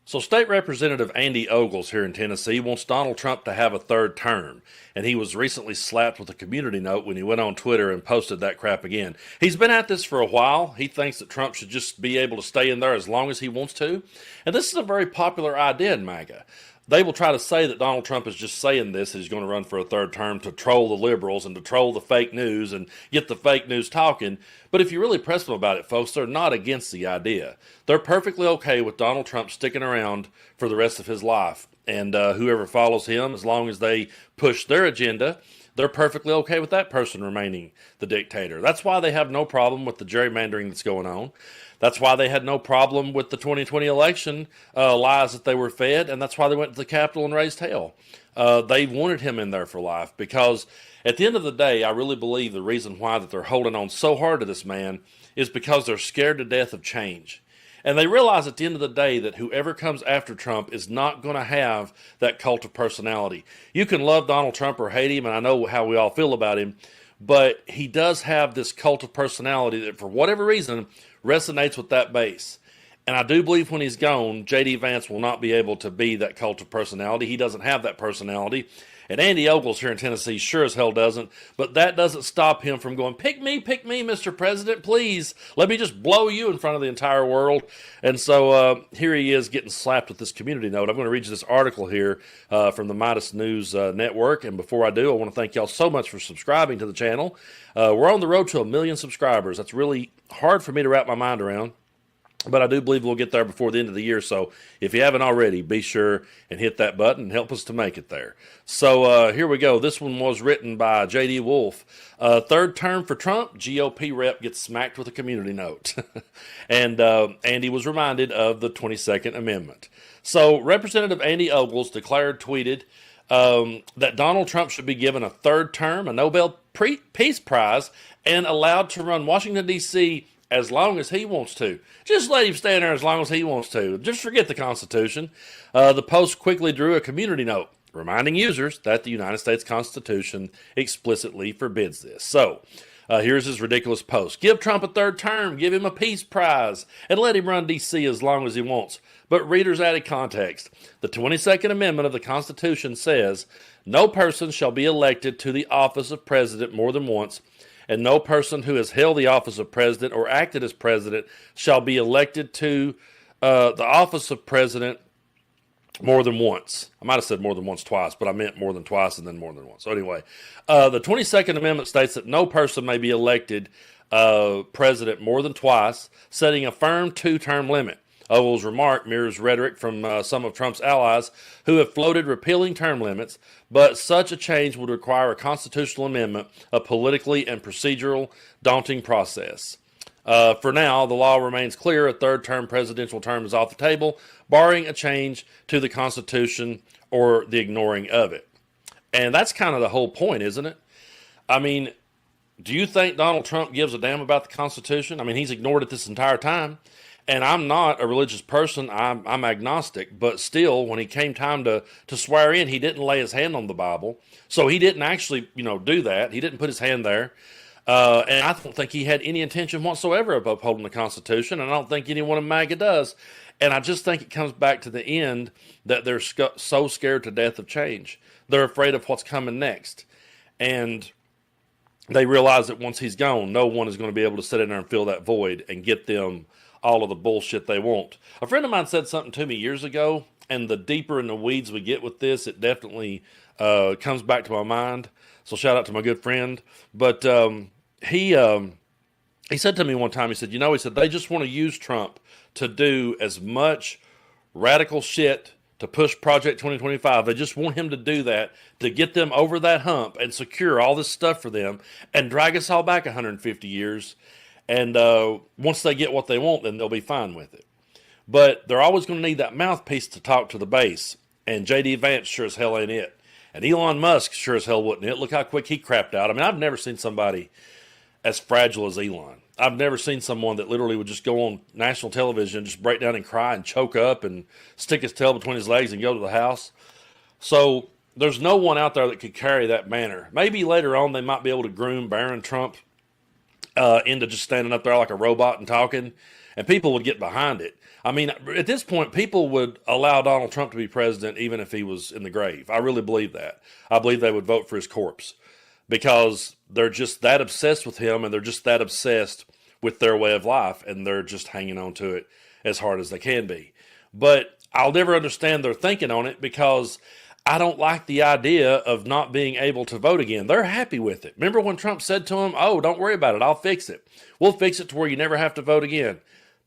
So State Representative Andy Ogles here in Tennessee wants Donald Trump to have a third term, and he was recently slapped with a community note when he went on Twitter and posted that crap again. He's been at this for a while. He thinks that Trump should just be able to stay in there as long as he wants to, and this is a very popular idea in MAGA. They will try to say that Donald Trump is just saying this, he's going to run for a third term to troll the liberals and to troll the fake news and get the fake news talking. But if you really press them about it, folks, they're not against the idea. They're perfectly okay with Donald Trump sticking around for the rest of his life. And whoever follows him, as long as they push their agenda, they're perfectly okay with that person remaining the dictator. That's why they have no problem with the gerrymandering that's going on. That's why they had no problem with the 2020 election lies that they were fed, and that's why they went to the Capitol and raised hell. They wanted him in there for life because at the end of the day, I really believe the reason why that they're holding on so hard to this man is because they're scared to death of change. And they realize at the end of the day that whoever comes after Trump is not going to have that cult of personality. You can love Donald Trump or hate him, and I know how we all feel about him, but he does have this cult of personality that for whatever reason resonates with that base. And I do believe when he's gone, J.D. Vance will not be able to be that cult of personality. He doesn't have that personality. And Andy Ogles here in Tennessee sure as hell doesn't. But that doesn't stop him from going, pick me, Mr. President, please. Let me just blow you in front of the entire world. And so here he is getting slapped with this community note. I'm going to read you this article here from the Meidas News Network. And before I do, I want to thank y'all so much for subscribing to the channel. We're on the road to 1 million subscribers. That's really hard for me to wrap my mind around. But I do believe we'll get there before the end of the year. So if you haven't already, be sure and hit that button and help us to make it there. So here we go. This one was written by J.D. Wolf. Third term for Trump, GOP rep gets smacked with a community note. And Andy was reminded of the 22nd Amendment. So Representative Andy Ogles tweeted that Donald Trump should be given a third term, a Nobel Peace Prize, and allowed to run Washington, D.C. as long as he wants to. Just let him stay in there as long as he wants to. Just forget the Constitution. The post quickly drew a community note reminding users that the United States Constitution explicitly forbids this. So, here's his ridiculous post. Give Trump a third term, give him a peace prize, and let him run D.C. as long as he wants. But readers added context. The 22nd Amendment of the Constitution says, no person shall be elected to the office of president more than once, and no person who has held the office of president or acted as president shall be elected to the office of president more than once. I might have said more than once twice, but I meant more than twice and then more than once. So anyway, the 22nd Amendment states that no person may be elected president more than twice, setting a firm two-term limit. Ogles' remark mirrors rhetoric from some of Trump's allies who have floated repealing term limits, but such a change would require a constitutional amendment, a politically and procedural daunting process. For now, the law remains clear. A third-term presidential term is off the table, barring a change to the Constitution or the ignoring of it. And that's kind of the whole point, isn't it? I mean, do you think Donald Trump gives a damn about the Constitution? I mean, he's ignored it this entire time. And I'm not a religious person. I'm agnostic. But still, when he came time to swear in, he didn't lay his hand on the Bible. So he didn't actually, do that. He didn't put his hand there. And I don't think he had any intention whatsoever of upholding the Constitution. And I don't think anyone in MAGA does. And I just think it comes back to the end that they're so scared to death of change. They're afraid of what's coming next. And they realize that once he's gone, no one is going to be able to sit in there and fill that void and get them all of the bullshit they want. A friend of mine said something to me years ago, and the deeper in the weeds we get with this, it definitely comes back to my mind. So shout out to my good friend. But he said to me one time, he said, they just want to use Trump to do as much radical shit to push Project 2025. They just want him to do that to get them over that hump and secure all this stuff for them and drag us all back 150 years. And once they get what they want, then they'll be fine with it. But they're always going to need that mouthpiece to talk to the base. And J.D. Vance sure as hell ain't it. And Elon Musk sure as hell wouldn't it. Look how quick he crapped out. I mean, I've never seen somebody as fragile as Elon. I've never seen someone that literally would just go on national television and just break down and cry and choke up and stick his tail between his legs and go to the house. So there's no one out there that could carry that banner. Maybe later on they might be able to groom Barron Trump into just standing up there like a robot and talking, and people would get behind it. I mean, at this point, people would allow Donald Trump to be president even if he was in the grave. I really believe that. I believe they would vote for his corpse because they're just that obsessed with him, and they're just that obsessed with their way of life, and they're just hanging on to it as hard as they can be. But I'll never understand their thinking on it because I don't like the idea of not being able to vote again. They're happy with it. Remember when Trump said to him, oh, don't worry about it, I'll fix it. We'll fix it to where you never have to vote again.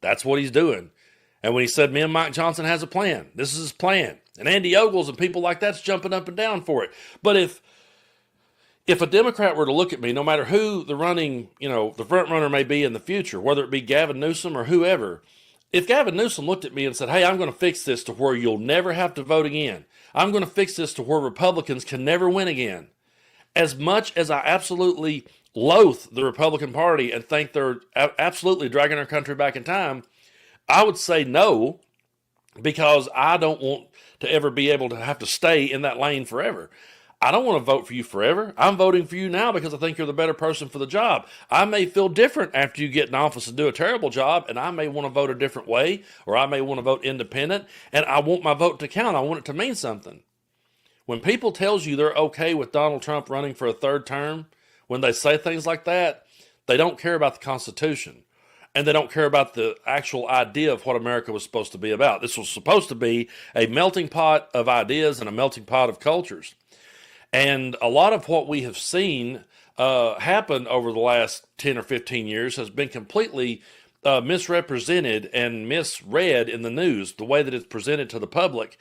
That's what he's doing. And when he said, me and Mike Johnson has a plan, this is his plan. And Andy Ogles and people like that's jumping up and down for it. But if a Democrat were to look at me, no matter who the the front runner may be in the future, whether it be Gavin Newsom or whoever, if Gavin Newsom looked at me and said, hey, I'm going to fix this to where you'll never have to vote again. I'm going to fix this to where Republicans can never win again. As much as I absolutely loathe the Republican Party and think they're absolutely dragging our country back in time, I would say no, because I don't want to ever be able to have to stay in that lane forever. I don't want to vote for you forever. I'm voting for you now because I think you're the better person for the job. I may feel different after you get in office and do a terrible job, and I may want to vote a different way, or I may want to vote independent, and I want my vote to count. I want it to mean something. When people tells you they're okay with Donald Trump running for a third term, when they say things like that, they don't care about the Constitution. And they don't care about the actual idea of what America was supposed to be about. This was supposed to be a melting pot of ideas and a melting pot of cultures. And a lot of what we have seen happen over the last 10 or 15 years has been completely misrepresented and misread in the news. The way that it's presented to the public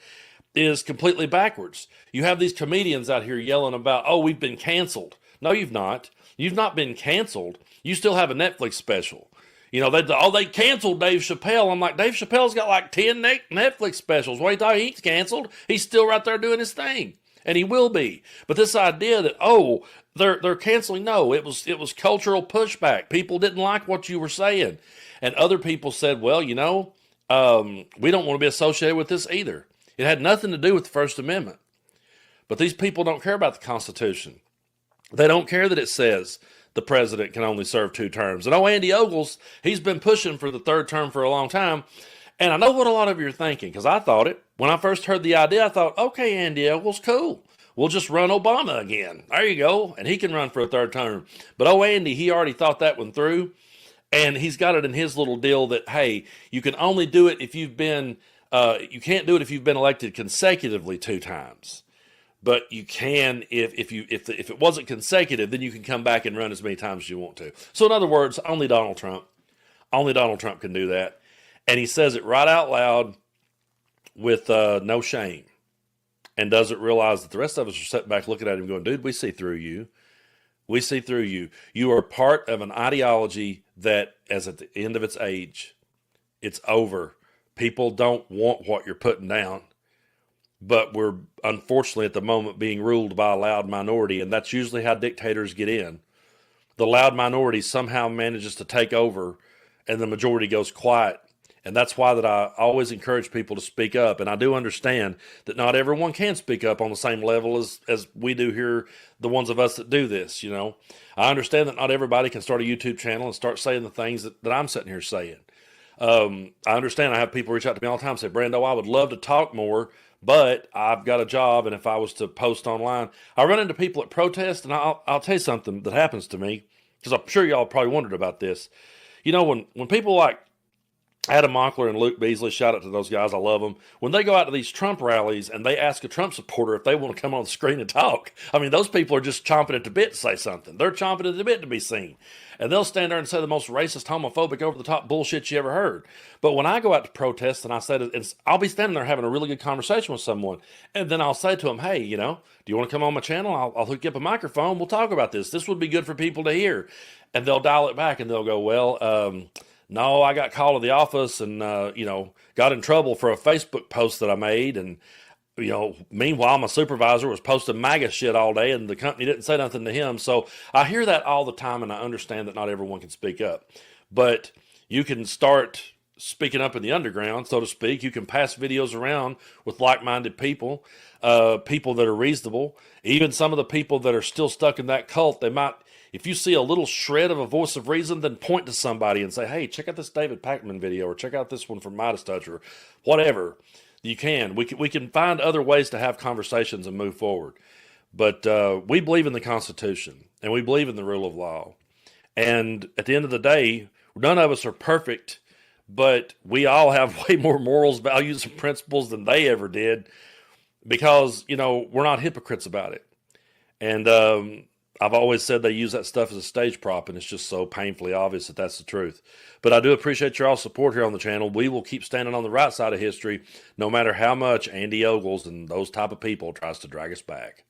is completely backwards. You have these comedians out here yelling about, oh, we've been canceled. No, you've not. You've not been canceled. You still have a Netflix special. They canceled Dave Chappelle. I'm like, Dave Chappelle's got like 10 Netflix specials. What are you talking? He's canceled. He's still right there doing his thing. And he will be. But this idea that, oh, they're canceling, no, it was cultural pushback. People didn't like what you were saying. And other people said, well, we don't want to be associated with this either. It had nothing to do with the First Amendment. But these people don't care about the Constitution. They don't care that it says the president can only serve 2 terms. And Andy Ogles, he's been pushing for the 3rd term for a long time. And I know what a lot of you are thinking, because I thought it. When I first heard the idea, I thought, okay, Andy Ogles, cool. We'll just run Obama again. There you go. And he can run for a 3rd term. But Andy, he already thought that one through. And he's got it in his little deal that, hey, you can only do it if you've been, you can't do it if you've been elected consecutively 2 times. But you can, if it wasn't consecutive, then you can come back and run as many times as you want to. So in other words, only Donald Trump can do that. And he says it right out loud with no shame, and doesn't realize that the rest of us are sitting back looking at him going, dude, we see through you. We see through you. You are part of an ideology that, as at the end of its age, it's over. People don't want what you're putting down. But we're unfortunately at the moment being ruled by a loud minority, and that's usually how dictators get in. The loud minority somehow manages to take over, and the majority goes quiet. And that's why that I always encourage people to speak up. And I do understand that not everyone can speak up on the same level as we do here, the ones of us that do this, I understand that not everybody can start a YouTube channel and start saying the things that I'm sitting here saying. I understand I have people reach out to me all the time and say, Brando, I would love to talk more, but I've got a job, and if I was to post online, I run into people at protests, and I'll tell you something that happens to me, because I'm sure y'all probably wondered about this. When people like Adam Mockler and Luke Beasley, shout out to those guys, I love them. When they go out to these Trump rallies and they ask a Trump supporter if they want to come on the screen and talk, I mean, those people are just chomping at the bit to say something. They're chomping at the bit to be seen. And they'll stand there and say the most racist, homophobic, over-the-top bullshit you ever heard. But when I go out to protest and I say, I'll be standing there having a really good conversation with someone, and then I'll say to them, hey, do you want to come on my channel? I'll hook you up a microphone. We'll talk about this. This would be good for people to hear. And they'll dial it back and they'll go, well, no, I got called to the office and, got in trouble for a Facebook post that I made. And, meanwhile, my supervisor was posting MAGA shit all day and the company didn't say nothing to him. So I hear that all the time, and I understand that not everyone can speak up. But you can start speaking up in the underground, so to speak. You can pass videos around with like-minded people, people that are reasonable. Even some of the people that are still stuck in that cult, they might If you see a little shred of a voice of reason, then point to somebody and say, hey, check out this David Pakman video, or check out this one from MeidasTouch, or whatever. You can. We can find other ways to have conversations and move forward. But we believe in the Constitution, and we believe in the rule of law. And at the end of the day, none of us are perfect, but we all have way more morals, values, and principles than they ever did, because, we're not hypocrites about it. And I've always said they use that stuff as a stage prop, and it's just so painfully obvious that that's the truth. But I do appreciate your all support here on the channel. We will keep standing on the right side of history, no matter how much Andy Ogles and those type of people tries to drag us back.